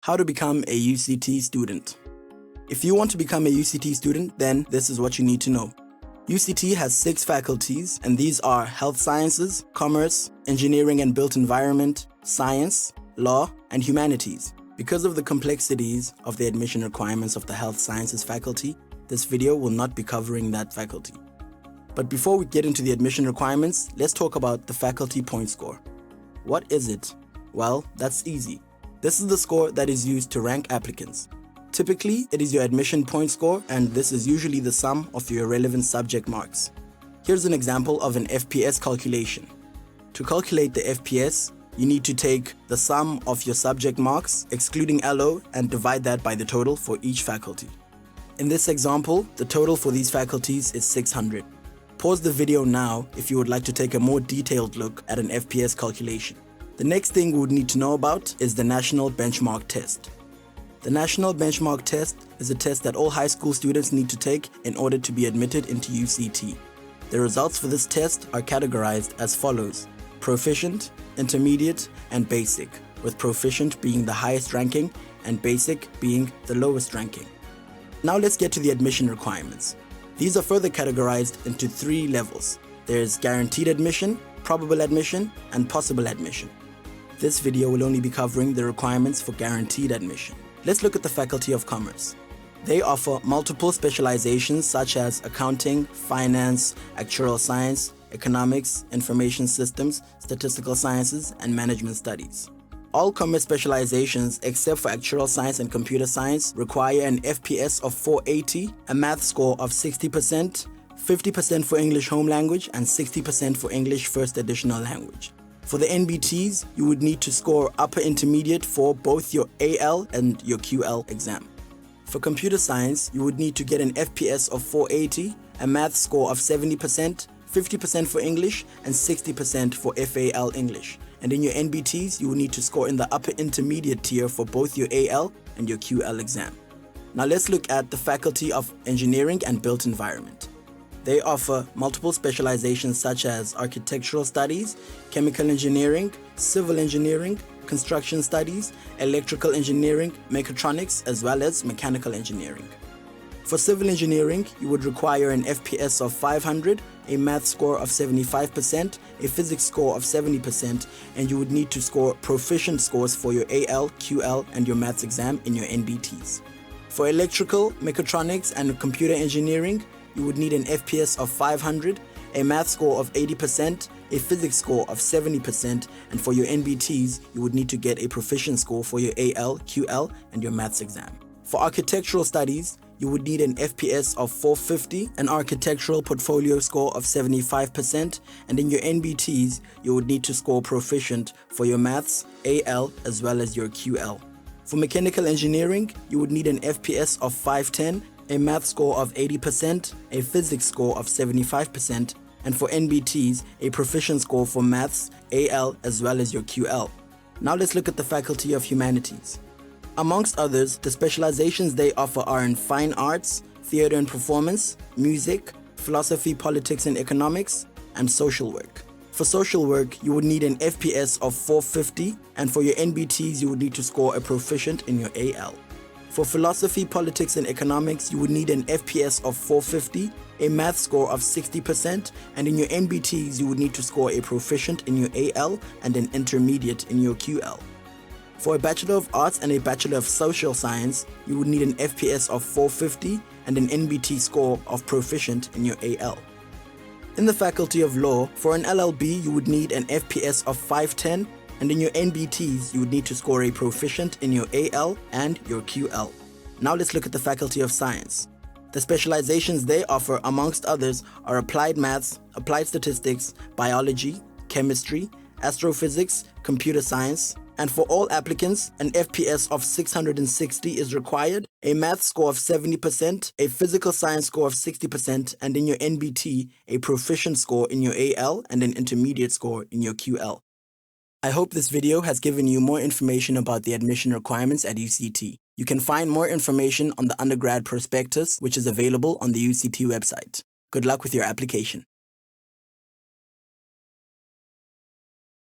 How to become a UCT student. If you want to become a UCT student, then this is what you need to know. UCT has 6 faculties, and these are Health Sciences, Commerce, Engineering and Built Environment, Science, Law, and Humanities. Because of the complexities of the admission requirements of the Health Sciences faculty, this video will not be covering that faculty. But before we get into the admission requirements, let's talk about the faculty point score. What is it? Well, that's easy. This is the score that is used to rank applicants. Typically, it is your admission point score, and this is usually the sum of your relevant subject marks. Here's an example of an FPS calculation. To calculate the FPS, you need to take the sum of your subject marks, excluding LO, and divide that by the total for each faculty. In this example, the total for these faculties is 600. Pause the video now if you would like to take a more detailed look at an FPS calculation. The next thing we would need to know about is the National Benchmark Test. The National Benchmark Test is a test that all high school students need to take in order to be admitted into UCT. The results for this test are categorized as follows: Proficient, Intermediate, and Basic, with Proficient being the highest ranking and Basic being the lowest ranking. Now let's get to the admission requirements. These are further categorized into 3 levels. There's Guaranteed Admission, Probable Admission, and Possible Admission. This video will only be covering the requirements for Guaranteed Admission. Let's look at the Faculty of Commerce. They offer multiple specializations such as Accounting, Finance, Actuarial Science, Economics, Information Systems, Statistical Sciences, and Management Studies. All commerce specializations except for Actuarial Science and Computer Science require an FPS of 480, a math score of 60%, 50% for English Home Language, and 60% for English First Additional Language. For the NBTs, you would need to score upper intermediate for both your AL and your QL exam. For computer science, you would need to get an FPS of 480, a math score of 70%, 50% for English, and 60% for FAL English. And in your NBTs, you will need to score in the upper intermediate tier for both your AL and your QL exam. Now let's look at the Faculty of Engineering and Built Environment. They offer multiple specializations such as Architectural Studies, Chemical Engineering, Civil Engineering, Construction Studies, Electrical Engineering, Mechatronics, as well as Mechanical Engineering. For Civil Engineering, you would require an FPS of 500, a math score of 75%, a physics score of 70%, and you would need to score proficient scores for your AL, QL, and your maths exam in your NBTs. For Electrical, Mechatronics, and Computer Engineering, you would need an FPS of 500, a math score of 80%, a physics score of 70%, and for your NBTs, you would need to get a proficient score for your AL, QL, and your maths exam. For Architectural Studies, you would need an FPS of 450, an architectural portfolio score of 75%, and in your NBTs, you would need to score proficient for your maths, AL, as well as your QL. For Mechanical Engineering, you would need an FPS of 510, a math score of 80%, a physics score of 75%, and for NBTs, a proficient score for maths, AL, as well as your QL. Now let's look at the Faculty of Humanities. Amongst others, the specializations they offer are in Fine Arts, Theater and Performance, Music, Philosophy, Politics and Economics, and Social Work. For Social Work, you would need an FPS of 450, and for your NBTs, you would need to score a proficient in your AL. For Philosophy, Politics and Economics, you would need an FPS of 450, a math score of 60%, and in your NBTs, you would need to score a proficient in your AL and an intermediate in your QL. For a Bachelor of Arts and a Bachelor of Social Science, you would need an FPS of 450 and an NBT score of proficient in your AL. In the Faculty of Law, for an LLB, you would need an FPS of 510, and in your NBTs, you would need to score a proficient in your AL and your QL. Now let's look at the Faculty of Science. The specializations they offer, amongst others, are Applied Maths, Applied Statistics, Biology, Chemistry, Astrophysics, Computer Science, and for all applicants, an FPS of 660 is required, a math score of 70%, a physical science score of 60%, and in your NBT, a proficient score in your AL and an intermediate score in your QL. I hope this video has given you more information about the admission requirements at UCT. You can find more information on the undergrad prospectus, which is available on the UCT website. Good luck with your application.